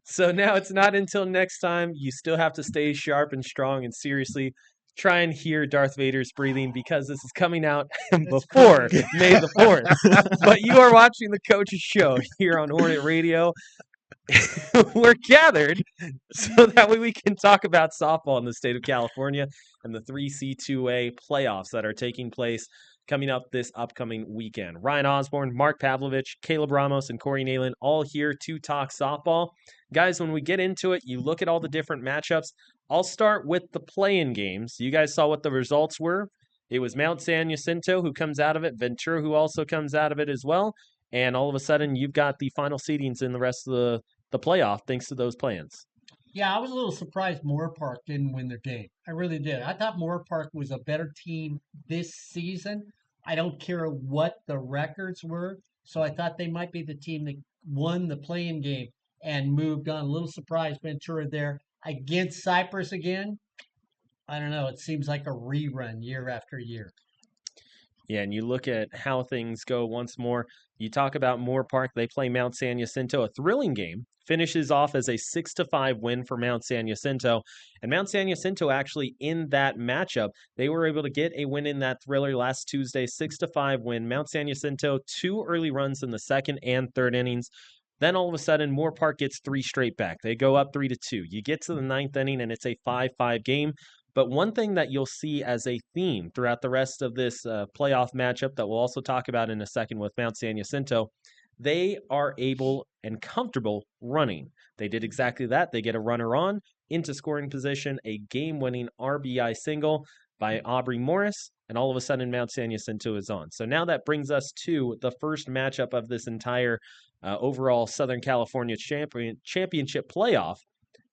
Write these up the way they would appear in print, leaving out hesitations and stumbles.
So now it's not until next time. You still have to stay sharp and strong and seriously try and hear Darth Vader's breathing because this is coming out It's before crazy. May the 4th. But you are watching the Coach's Show here on Hornet Radio. We're gathered so that way we can talk about softball in the state of California and the 3C2A playoffs that are taking place coming up this upcoming weekend. Ryan Osborne, Mark Pavlovich, Caleb Ramos, and Corey Nalen all here to talk softball. Guys, when we get into it, you look at all the different matchups. I'll start with the play-in games. You guys saw what the results were. It was Mount San Jacinto who comes out of it, Ventura who also comes out of it as well. And all of a sudden, you've got the final seedings in the rest of the playoff thanks to those plans. Yeah, I was a little surprised Moore Park didn't win their game. I really did. I thought Moore Park was a better team this season. I don't care what the records were. So I thought they might be the team that won the playing game and moved on. A little surprised Ventura there against Cypress again. I don't know. It seems like a rerun year after year. Yeah, and you look at how things go once more. You talk about Moore Park. They play Mount San Jacinto, a thrilling game. Finishes off as a 6-5 win for Mount San Jacinto. And Mount San Jacinto actually in that matchup, they were able to get a win in that thriller last Tuesday, 6-5 win. Mount San Jacinto, 2 early runs in the second and third innings. Then all of a sudden, Moore Park gets 3 straight back. They go up 3-2. You get to the ninth inning, and it's a 5-5 game. But one thing that you'll see as a theme throughout the rest of this playoff matchup that we'll also talk about in a second with Mount San Jacinto, they are able and comfortable running. They did exactly that. They get a runner on into scoring position, a game-winning RBI single by Aubrey Morris, and all of a sudden Mount San Jacinto is on. So now that brings us to the first matchup of this entire overall Southern California championship playoff.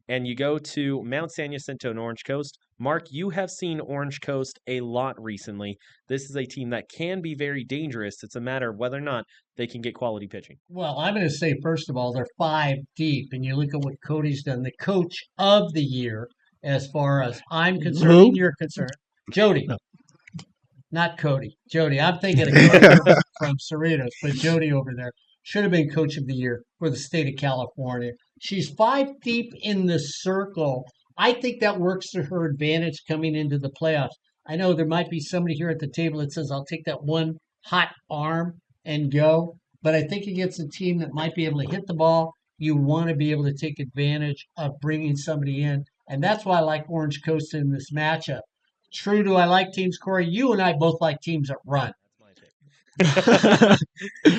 And you go to Mount San Jacinto and Orange Coast. Mark, you have seen Orange Coast a lot recently. This is a team that can be very dangerous. It's a matter of whether or not they can get quality pitching. Well, I'm going to say, first of all, they're 5 deep. And you look at what Cody's done, the coach of the year, as far as I'm concerned Who? and you're concerned. Jody, No. not Cody. Jody. I'm thinking of Cody from Cerritos, but Jody over there should have been coach of the year for the state of California. She's 5 deep in the circle. I think that works to her advantage coming into the playoffs. I know there might be somebody here at the table that says, I'll take that one hot arm and go. But I think against a team that might be able to hit the ball, you want to be able to take advantage of bringing somebody in. And that's why I like Orange Coast in this matchup. True, do I like teams, Corey? You and I both like teams that run.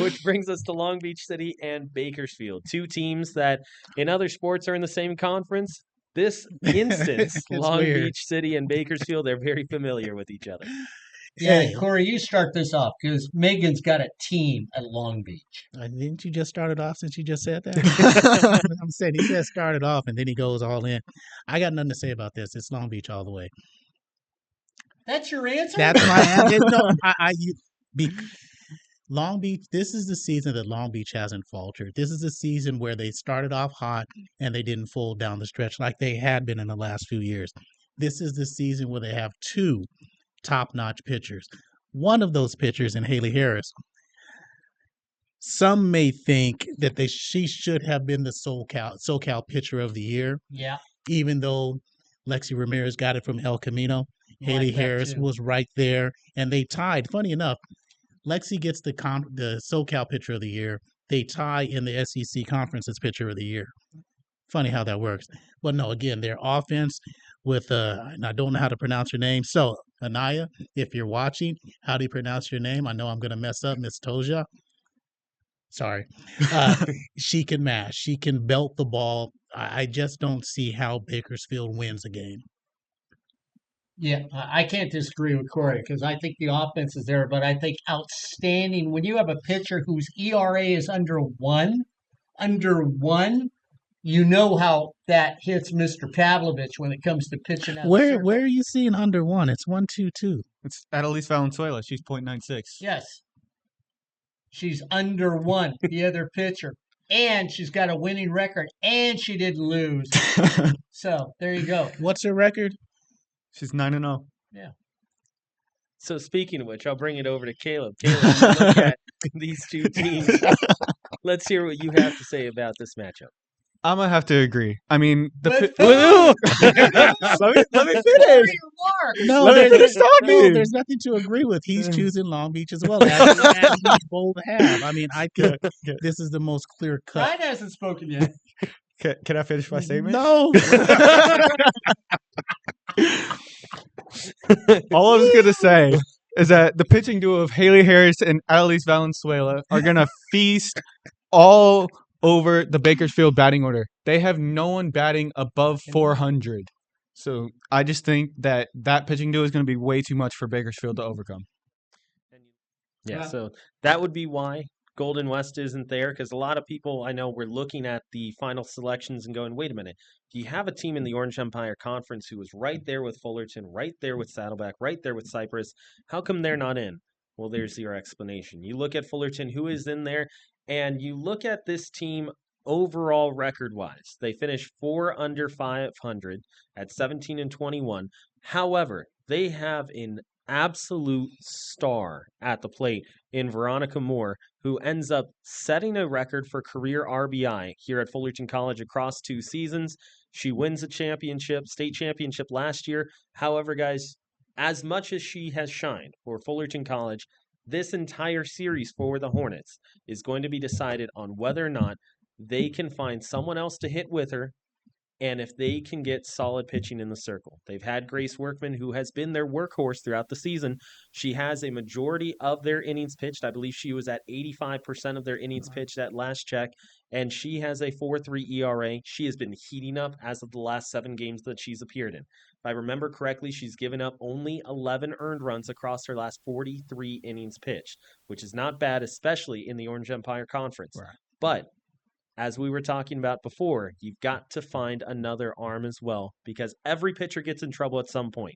Which brings us to Long Beach City and Bakersfield, 2 teams that in other sports are in the same conference. This instance, Long weird. Beach City and Bakersfield, they're very familiar with each other. Yeah, Hey. Corey, you start this off because Megan's got a team at Long Beach. Didn't you just start it off since you just said that? I'm saying he just started off and then he goes all in. I got nothing to say about this. It's Long Beach all the way. That's your answer? That's my answer. No, Long Beach, this is the season that Long Beach hasn't faltered. This is the season where they started off hot and they didn't fold down the stretch like they had been in the last few years. This is the season where they have 2 top-notch pitchers. One of those pitchers in Haley Harris. Some may think that she should have been the SoCal pitcher of the year, Yeah. even though Lexi Ramirez got it from El Camino. Haley Like that Harris too. was right there, and they tied. Funny enough, Lexi gets the SoCal pitcher of the year. They tie in the SEC conference's pitcher of the year. Funny how that works. But no, again, their offense with and I don't know how to pronounce your name. So, Anaya, if you're watching, how do you pronounce your name? I know I'm going to mess up, Miss Toja. Sorry. She can mash. She can belt the ball. I just don't see how Bakersfield wins a game. Yeah, I can't disagree with Corey because I think the offense is there, but I think outstanding when you have a pitcher whose ERA is under one, you know how that hits Mr. Pavlovich when it comes to pitching out of the Where circle. are you seeing under 1? It's 1-2-2. It's Adelise Valenzuela. She's .96. Yes. She's under one, the other pitcher. And she's got a winning record, and she didn't lose. So there you go. What's her record? She's 9-0. So speaking of which, I'll bring it over to Caleb. Caleb, you look at these 2 teams. Let's hear what you have to say about this matchup. I'm gonna have to agree. I mean, But Woo! let me finish. No, Let me finish no, talking. there's nothing to agree with. He's choosing Long Beach as well, as he's bold to have. I mean, I think this is the most clear cut. Ryan hasn't spoken yet. Can I finish my statement? No. All I was gonna say is that the pitching duo of Haley Harris and Adelise Valenzuela are gonna feast all over the Bakersfield batting order. They have no one batting above 400. So I just think that pitching duo is going to be way too much for Bakersfield to overcome. Yeah, Yeah. so that would be why Golden West isn't there, because a lot of people I know were looking at the final selections and going, wait a minute, you have a team in the Orange Empire Conference who was right there with Fullerton, right there with Saddleback, right there with Cypress. How come they're not in? Well, there's your explanation. You look at Fullerton, who is in there, and you look at this team overall record-wise. They finished 4 under 500 at 17-21. However, they have an absolute star at the plate in Veronica Moore, who ends up setting a record for career RBI here at Fullerton College across 2 seasons. She wins a championship, state championship last year. However, guys, as much as she has shined for Fullerton College, this entire series for the Hornets is going to be decided on whether or not they can find someone else to hit with her, and if they can get solid pitching in the circle. They've had Grace Workman, who has been their workhorse throughout the season. She has a majority of their innings pitched. I believe she was at 85% of their innings pitched at last check, and she has a 4.3 ERA. She has been heating up as of the last 7 games that she's appeared in. If I remember correctly, she's given up only 11 earned runs across her last 43 innings pitched, which is not bad, especially in the Orange Empire Conference. Right. But as we were talking about before, you've got to find another arm as well, because every pitcher gets in trouble at some point.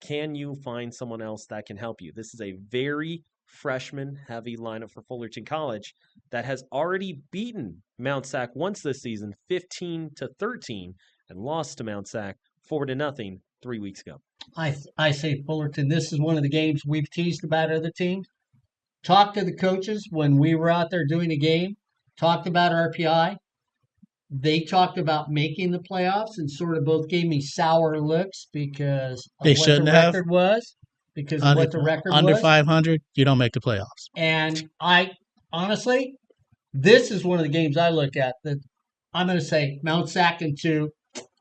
Can you find someone else that can help you? This is a very freshman-heavy lineup for Fullerton College that has already beaten Mount Sac once this season, 15-13, and lost to Mount Sac 4-0 3 weeks ago. I say Fullerton, this is one of the games we've teased about other teams. Talked to the coaches when we were out there doing a game, talked about RPI. They talked about making the playoffs and sort of both gave me sour looks because of They what shouldn't the have. record was. Because of what the record Under was. 500, you don't make the playoffs. And I honestly, this is one of the games I look at that I'm going to say Mount Sac in 2.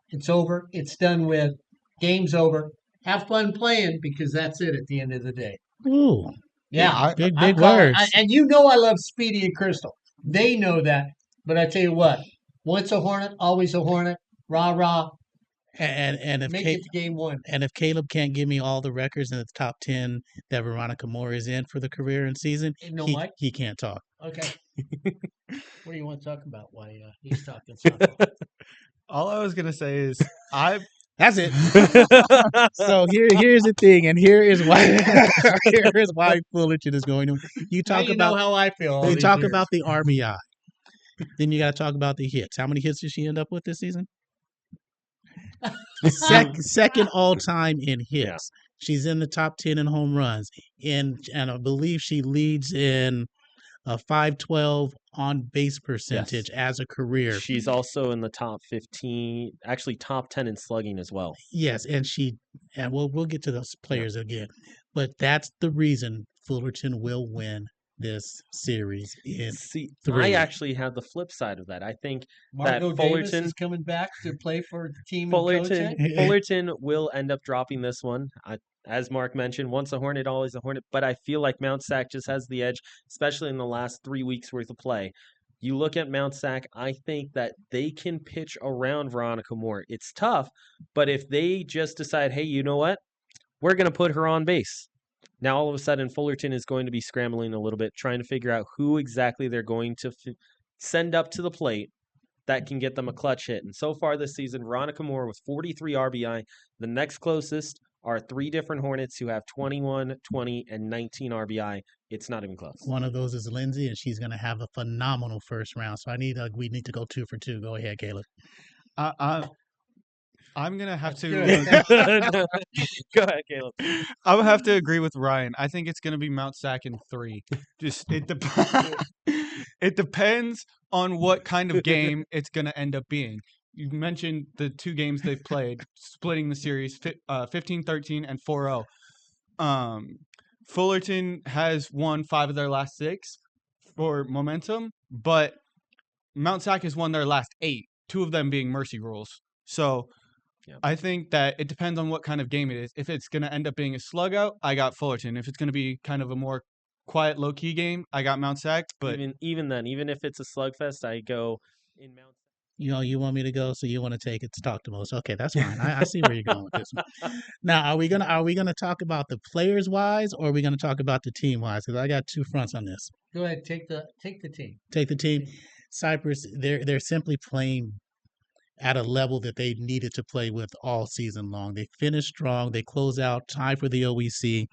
It's over. It's done with. Game's over. Have fun playing because that's it at the end of the day. Ooh, Yeah. big I'm calling- words. and you know I love Speedy and Crystal. They know that. But I tell you what, once a Hornet, always a Hornet. Rah, rah. And if Make it to game 1. and if Caleb can't give me all the records in the top 10 that Veronica Moore is in for the career and season, No mic? he can't talk. Okay. What do you want to talk about while he's talking softball? All I was gonna say is That's it. So here's the thing, and here is why Fullerton is going to. You Now talk you about know how I feel. all you these talk years. about the RBI. Then you got to talk about the hits. How many hits did she end up with this season? Second all time in hits. Yeah. She's in the top 10 in home runs, and I believe she leads in a .512 on base percentage as a career. She's also in the top 15, actually top 10 in slugging as well. Yes, and we'll get to those players again, but that's the reason Fullerton will win this series in See, 3. I actually have the flip side of that. I think Margot that Davis Fullerton- is coming back to play for the team. and coach Fullerton it. Fullerton will end up dropping this one. As Mark mentioned, once a Hornet, always a Hornet. But I feel like Mount Sac just has the edge, especially in the last 3 weeks worth of play. You look at Mount Sac, I think that they can pitch around Veronica Moore. It's tough, but if they just decide, hey, you know what? We're going to put her on base. Now, all of a sudden, Fullerton is going to be scrambling a little bit, trying to figure out who exactly they're going to send up to the plate that can get them a clutch hit. And so far this season, Veronica Moore with 43 RBI. The next closest are 3 different Hornets who have 21, 20, and 19 RBI. It's not even close. One of those is Lindsay, and she's going to have a phenomenal first round. So we need to go 2 for 2. Go ahead, Caleb. I'm gonna have to. Go ahead, Caleb. I would have to agree with Ryan. I think it's gonna be Mount Sac in 3. Just it depends on what kind of game it's going to end up being. You mentioned the 2 games they've played, splitting the series 15-13 and 4-0. Fullerton has won 5 of their last 6 for momentum, but Mount Sac has won their last 8, 2 of them being mercy rules. So I think that it depends on what kind of game it is. If it's going to end up being a slug out, I got Fullerton. If it's going to be kind of a more quiet, low-key game, I got Mount Sac. But even then, even if it's a slugfest, I go in Mount. You want me to go, so you want to take it to talk to most. Okay, that's fine. I see where you're going with this one. Now, are we gonna talk about the players wise, or are we gonna talk about the team wise? Because I got 2 fronts on this. Go ahead, take the team. Take the team. Cyprus, they're simply playing at a level that they needed to play with all season long. They finished strong. They close out, tied for the OEC.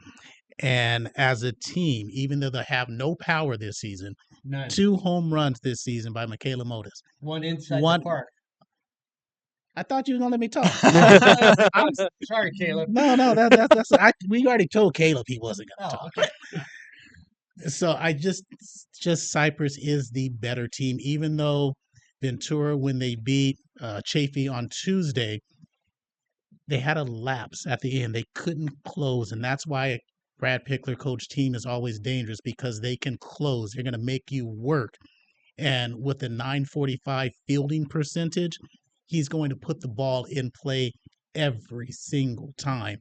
And as a team, even though they have no power this season, None. 2 home runs this season by Michaela Motis. One inside One- the park. I thought you were gonna let me talk. I'm sorry, Caleb. No, we already told Caleb he wasn't gonna Oh, talk. okay. So I just Cyprus is the better team, even though Ventura, when they beat Chafee on Tuesday, they had a lapse at the end. They couldn't close, and that's why Brad Pickler coach team is always dangerous, because they can close. They're going to make you work. And with the 945 fielding percentage, he's going to put the ball in play every single time.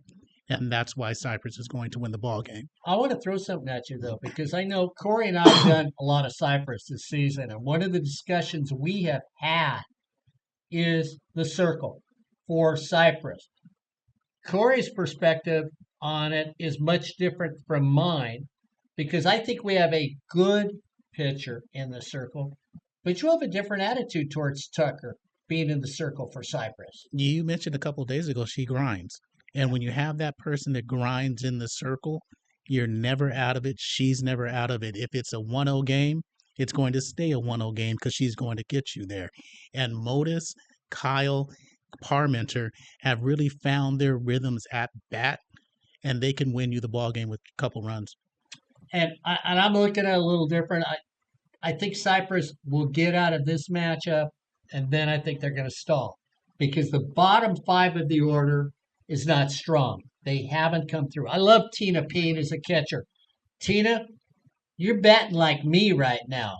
And that's why Cyprus is going to win the ball game. I want to throw something at you, though, because I know Corey and I have done a lot of Cyprus this season. And one of the discussions we have had is the circle for Cyprus. Corey's perspective on it is much different from mine, because I think we have a good pitcher in the circle, but you have a different attitude towards Tucker being in the circle for Cyprus. You mentioned a couple of days ago she grinds. And when you have that person that grinds in the circle, you're never out of it. She's never out of it. If it's a 1-0 game, it's going to stay a 1-0 game because she's going to get you there. And Motis, Kyle, Parmenter have really found their rhythms at bat, and they can win you the ball game with a couple runs. And I'm looking at it a little different. I think Cyprus will get out of this matchup, and then I think they're going to stall, because the bottom 5 of the order is not strong. They haven't come through. I love Tina Payne as a catcher. Tina, you're batting like me right now,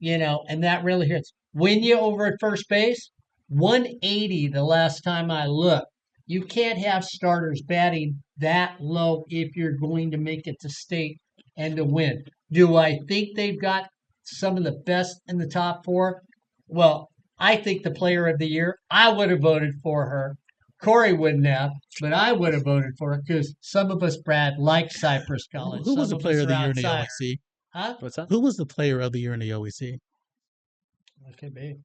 and that really hurts. When you over at first base, 180 the last time I looked. You can't have starters batting that low if you're going to make it to state and to win. Do I think they've got some of the best in the top 4? Well, I think the player of the year, I would have voted for her. Corey wouldn't have, but I would have voted for her, because some of us, Brad, like Cypress College. Who was the Some player of us the are year in the outside. OEC? Huh? What's that? Who was the player of the year in the OEC? That could be.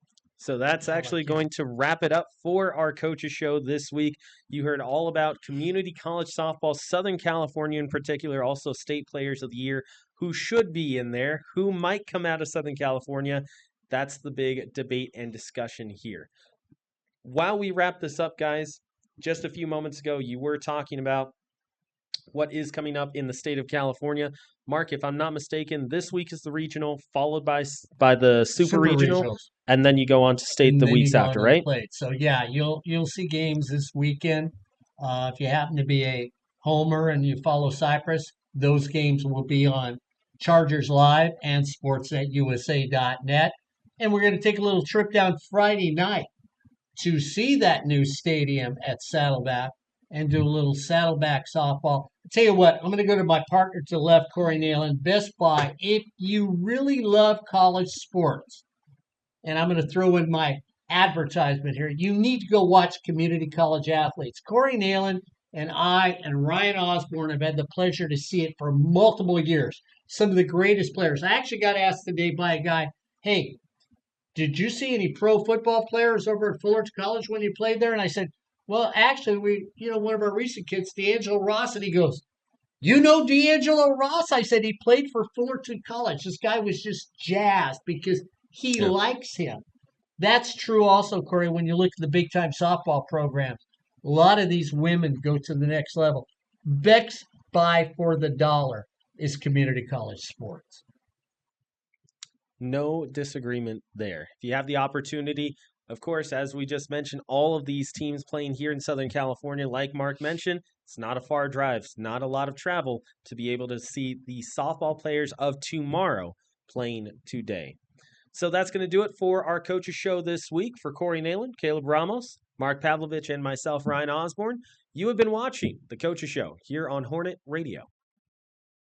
So that's actually going to wrap it up for our coaches show this week. You heard all about community college softball, Southern California in particular, also state players of the year, who should be in there, who might come out of Southern California. That's the big debate and discussion here. While we wrap this up, guys, just a few moments ago, you were talking about what is coming up in the state of California. Mark, if I'm not mistaken, this week is the regional, followed by the super regional, regionals. and then you go on to state And the then weeks you go after, onto the right? plate. So yeah, you'll see games this weekend. If you happen to be a homer and you follow Cypress, those games will be on Chargers Live and sportsnetusa.net. And we're going to take a little trip down Friday night to see that new stadium at Saddleback and do a little Saddleback softball. I'll tell you what, I'm going to go to my partner to the left, Corey Nailan, Best Buy. If you really love college sports, and I'm going to throw in my advertisement here, you need to go watch Community College Athletes. Corey Nailan and I and Ryan Osborne have had the pleasure to see it for multiple years. Some of the greatest players. I actually got asked today by a guy, hey, did you see any pro football players over at Fullerton College when you played there? And I said, well, actually, one of our recent kids, D'Angelo Ross, and he goes, you know D'Angelo Ross? I said, he played for Fullerton College. This guy was just jazzed because he likes him. That's true also, Corey, when you look at the big-time softball programs. A lot of these women go to the next level. Best Buy for the dollar is community college sports. No disagreement there. If you have the opportunity, of course, as we just mentioned, all of these teams playing here in Southern California, like Mark mentioned, it's not a far drive, it's not a lot of travel to be able to see the softball players of tomorrow playing today. So that's going to do it for our coaches show this week. For Corey Nalen, Caleb Ramos, Mark Pavlovich, and myself, Ryan Osborne, you have been watching the Coaches Show here on Hornet Radio.